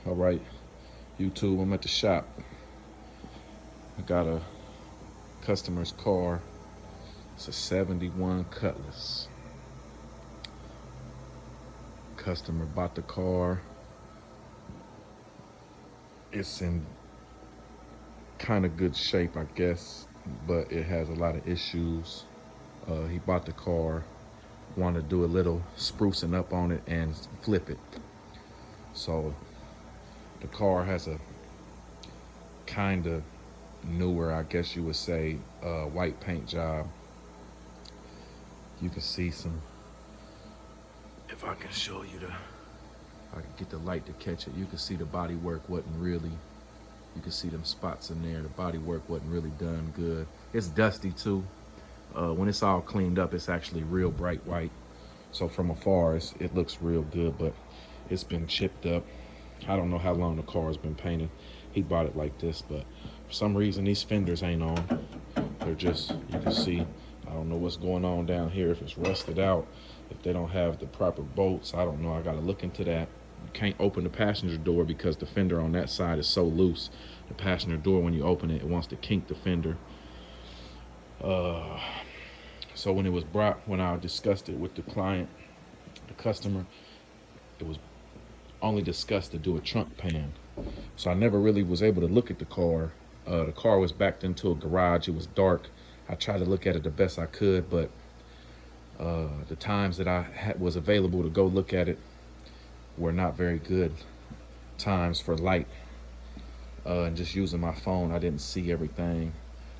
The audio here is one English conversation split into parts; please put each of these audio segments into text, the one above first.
All right, YouTube, I'm at the shop. I got a customer's car. It's a 71 Cutlass. Customer bought the car. It's in kind of good shape, I guess, but it has a lot of issues. He bought the car, wanted to do a little sprucing up on it and flip it. So the car has a kind of newer, I guess you would say, white paint job. You can see some, if I can show you if I can get the light to catch it, you can see the body work wasn't really, you can see them spots in there. The body work wasn't really done good. It's dusty too. When it's all cleaned up, it's actually real bright white. So from afar, it looks real good, but it's been chipped up. I don't know how long the car has been painted. He bought it like this, but for some reason, these fenders ain't on. They're just, you can see, I don't know what's going on down here, if it's rusted out, if they don't have the proper bolts. I don't know, I gotta look into that. You can't open the passenger door because the fender on that side is so loose. The passenger door, when you open it, it wants to kink the fender. So when it was brought, when I discussed it with the client, the customer, it was only discussed to do a trunk pan. So I never really was able to look at the car. The car was backed into a garage. It was dark. I tried to look at it the best I could, but the times that I was available to go look at it were not very good times for light. And just using my phone, I didn't see everything.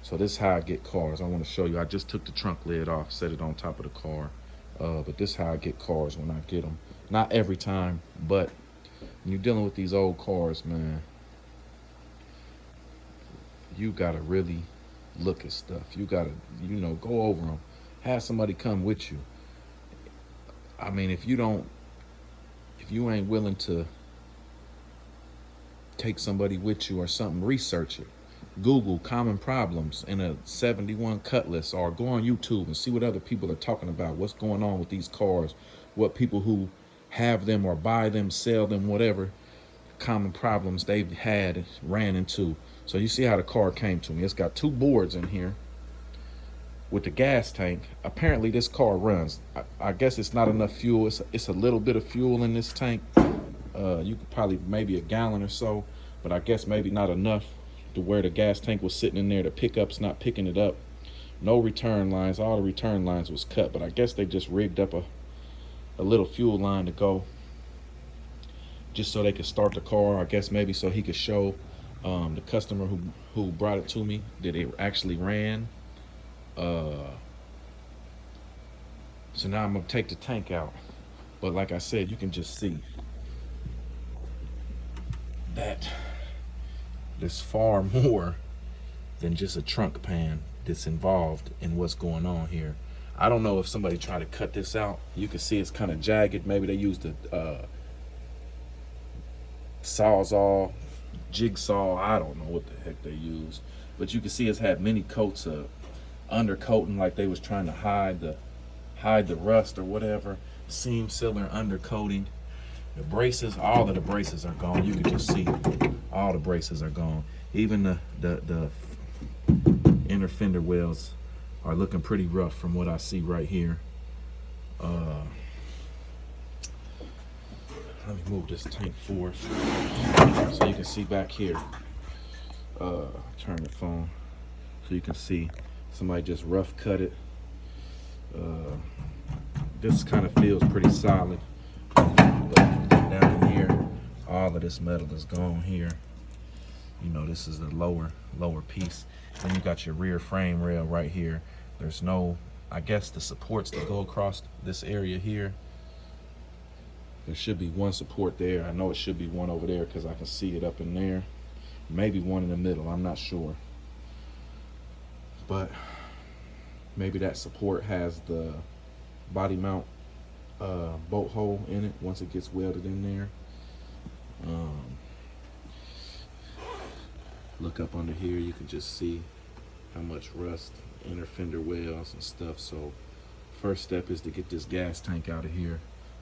So this is how I get cars. I want to show you. I just took the trunk lid off, set it on top of the car. But this is how I get cars when I get them. Not every time, but when you're dealing with these old cars, man, you gotta really look at stuff. You gotta, go over them. Have somebody come with you. I mean, if you ain't willing to take somebody with you or something, research it. Google common problems in a 71 Cutlass, or go on YouTube and see what other people are talking about, what's going on with these cars, what people who have them or buy them, sell them, whatever, common problems they've had, ran into. So you see how the car came to me. It's got two boards in here with the gas tank. Apparently this car runs. I guess it's not enough fuel. It's a little bit of fuel in this tank. You could probably maybe a gallon or so, but I guess maybe not enough to where the gas tank was sitting in there. The pickup's not picking it up. No return lines. All the return lines was cut, but I guess they just rigged up a little fuel line to go just so they could start the car. I guess maybe so he could show the customer who brought it to me that it actually ran. So now I'm gonna take the tank out, but like I said, you can just see that there's far more than just a trunk pan that's involved in what's going on here. I don't know if somebody tried to cut this out. You can see it's kind of jagged. Maybe they used a sawzall, jigsaw. I don't know what the heck they used, but you can see it's had many coats of undercoating, like they was trying to hide the rust or whatever. Seam sealer, undercoating. The braces, all of the braces are gone. You can just see all the braces are gone. Even the inner fender wells are looking pretty rough from what I see right here. Let me move this tank forward so you can see back here. Turn the phone so you can see somebody just rough cut it. This kind of feels pretty solid. But down in here, all of this metal is gone here. This is the lower piece. Then you got your rear frame rail right here. There's no, I guess, the supports that go across this area here. There should be one support there. I know it should be one over there because I can see it up in there. Maybe one in the middle, I'm not sure. But maybe that support has the body mount bolt hole in it once it gets welded in there. Look up under here, you can just see how much rust, inner fender wells and stuff. So first step is to get this gas tank out of here.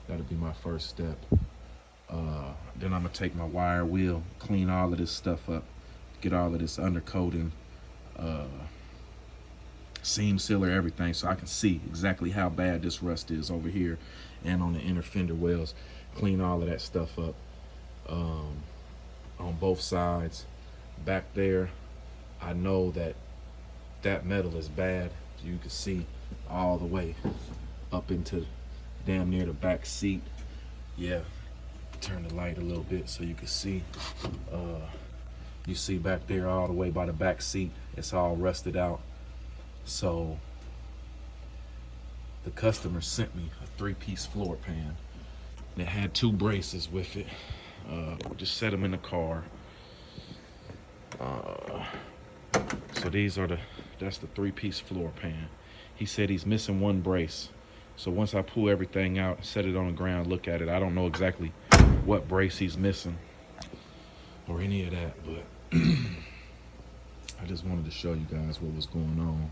That'll be my first step. Then I'm gonna take my wire wheel, clean all of this stuff up, get all of this undercoating, seam sealer, everything, so I can see exactly how bad this rust is over here and on the inner fender wells. Clean all of that stuff up on both sides. Back there, I know that that metal is bad. You can see all the way up into damn near the back seat. Yeah, turn the light a little bit so you can see. You see back there all the way by the back seat, it's all rusted out. So the customer sent me a 3-piece floor pan. And it had 2 braces with it. Just set them in the car. So that's the 3-piece floor pan. He said he's missing 1 brace. So once I pull everything out, set it on the ground, look at it, I don't know exactly what brace he's missing or any of that, but I just wanted to show you guys what was going on.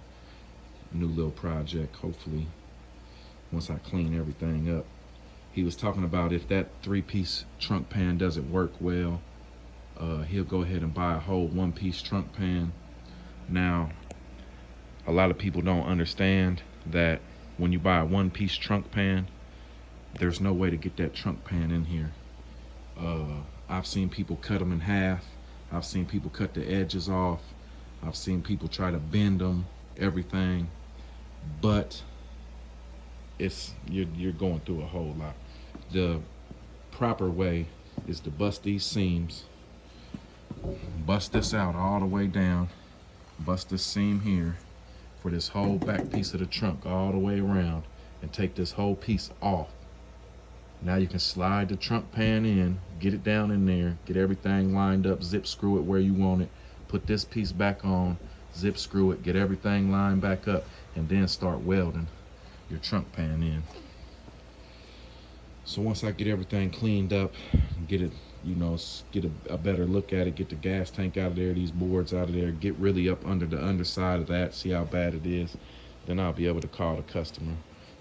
New little project, hopefully, once I clean everything up. He was talking about if that 3-piece trunk pan doesn't work well, he'll go ahead and buy a whole 1-piece trunk pan. Now, a lot of people don't understand that when you buy a 1-piece trunk pan, there's no way to get that trunk pan in here. I've seen people cut them in half. I've seen people cut the edges off. I've seen people try to bend them, everything. But you're going through a whole lot. The proper way is to bust these seams, bust this out all the way down, bust this seam here for this whole back piece of the trunk all the way around, and take this whole piece off. Now you can slide the trunk pan in, get it down in there, get everything lined up, zip screw it where you want it, put this piece back on, zip screw it, get everything lined back up, and then start welding your trunk pan in. So once I get everything cleaned up, get it, get a better look at it, get the gas tank out of there, these boards out of there, get really up under the underside of that, see how bad it is, then I'll be able to call the customer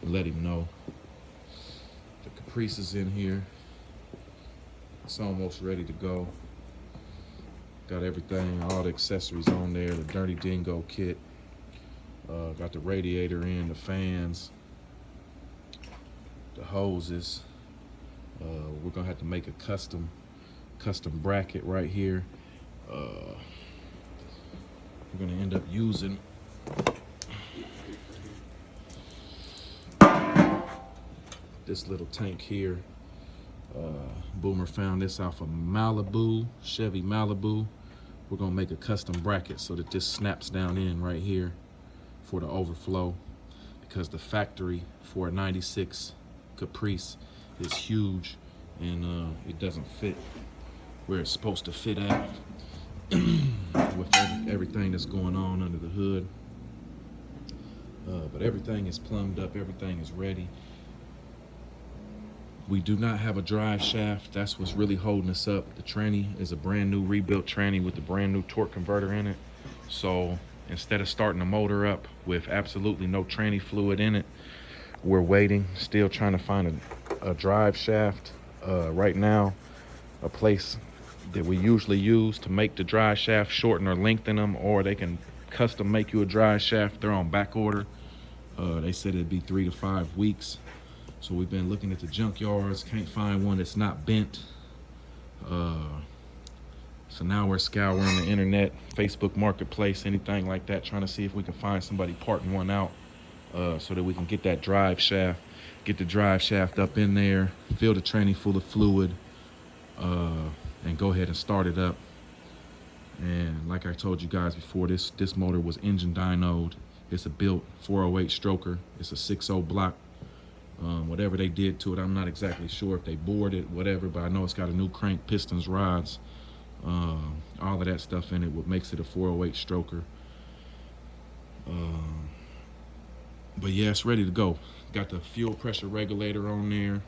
and let him know. The caprice is in here. It's almost ready to go. Got everything, all the accessories on there, the Dirty Dingo kit. Got the radiator in, the fans, the hoses. We're gonna have to make a custom bracket right here. We're gonna end up using this little tank here. Boomer found this off of Malibu, Chevy Malibu. We're gonna make a custom bracket so that this snaps down in right here for the overflow, because the factory for a 96 Caprice is huge and it doesn't fit where it's supposed to fit at with everything that's going on under the hood. But everything is plumbed up, everything is ready. We do not have a drive shaft. That's what's really holding us up. The tranny is a brand new rebuilt tranny with a brand new torque converter in it. So instead of starting the motor up with absolutely no tranny fluid in it, we're waiting, still trying to find a drive shaft. Right now, a place that we usually use to make the drive shaft, shorten or lengthen them, or they can custom make you a drive shaft. They're on back order. They said it'd be 3 to 5 weeks. So we've been looking at the junkyards, can't find one that's not bent. So now we're scouring the internet, Facebook Marketplace, anything like that, trying to see if we can find somebody parting one out so that we can get that drive shaft, get the drive shaft up in there, fill the tranny full of fluid, and go ahead and start it up. And like I told you guys before, this motor was engine dynoed. It's a built 408 stroker. It's a 6.0 block. Whatever they did to it, I'm not exactly sure if they bored it, whatever, but I know it's got a new crank, pistons, rods, all of that stuff in it, what makes it a 408 stroker. But yeah, it's ready to go. Got the fuel pressure regulator on there.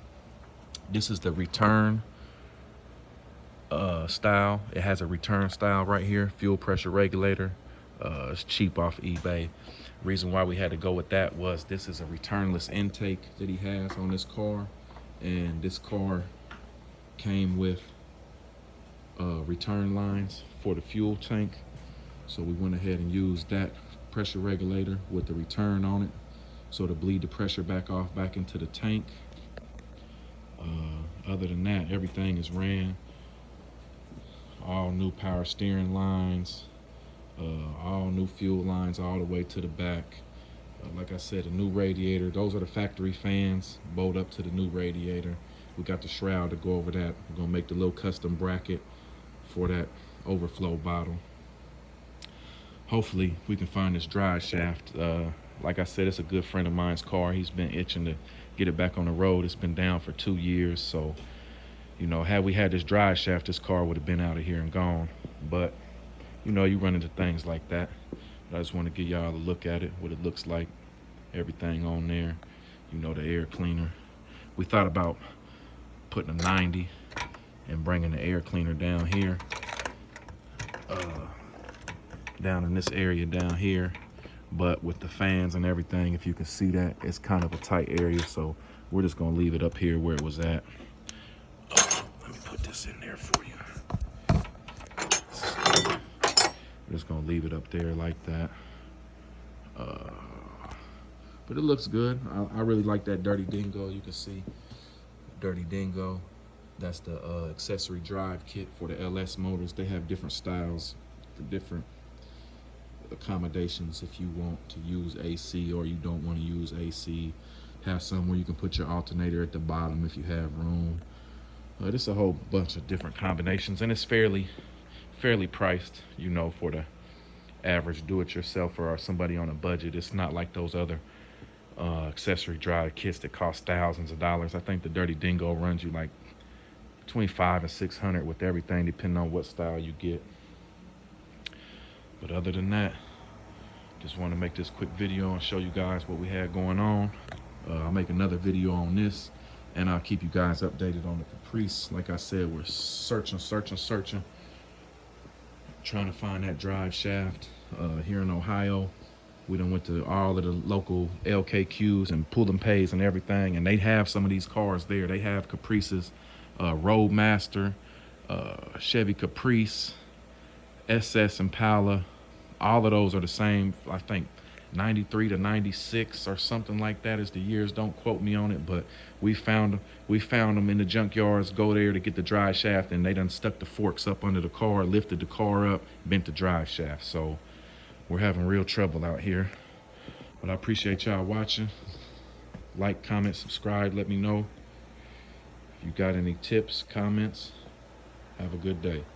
This is the return style. It has a return style right here, fuel pressure regulator. It's cheap off eBay. Reason why we had to go with that was this is a returnless intake that he has on this car, and this car came with return lines for the fuel tank. So we went ahead and used that pressure regulator with the return on it, so to bleed the pressure back off back into the tank. Other than that, everything is ran. All new power steering lines, all new fuel lines all the way to the back. Like I said, a new radiator. Those are the factory fans bolt up to the new radiator. We got the shroud to go over that. We're gonna make the little custom bracket for that overflow bottle. Hopefully we can find this drive shaft. Like I said, it's a good friend of mine's car. He's been itching to get it back on the road. It's been down for 2 years, so you know, had we had this drive shaft, this car would have been out of here and gone. But you know, you run into things like that. But I just want to give y'all a look at it, what it looks like, everything on there. You know, the air cleaner. We thought about putting a 90 and bringing the air cleaner down here, down in this area down here. But with the fans and everything, if you can see that, it's kind of a tight area. So we're just gonna leave it up here where it was at. Let me put this in there for you. We're just gonna leave it up there like that. But it looks good. I really like that Dirty Dingo. You can see Dirty Dingo. That's the accessory drive kit for the LS motors. They have different styles for different accommodations. If you want to use AC or you don't want to use AC, have some where you can put your alternator at the bottom if you have room. There's a whole bunch of different combinations, and it's fairly priced, you know, for the average do-it-yourselfer or somebody on a budget. It's not like those other accessory drive kits that cost thousands of dollars. I think the Dirty Dingo runs you like between $500 and $600 with everything, depending on what style you get. But other than that, just want to make this quick video and show you guys what we had going on. I'll make another video on this, and I'll keep you guys updated on the Caprice. Like I said, we're searching, trying to find that drive shaft here in Ohio. We done went to all of the local LKQs and pull them pays and everything, and they have some of these cars there. They have Caprices, Roadmaster, Chevy Caprice, SS Impala. All of those are the same. I think 93 to 96 or something like that is the years. Don't quote me on it, but we found them in the junkyards. Go there to get the drive shaft, and they done stuck the forks up under the car, lifted the car up, bent the drive shaft. So we're having real trouble out here. But I appreciate y'all watching. Like, comment, subscribe. Let me know if you got any tips, comments. Have a good day.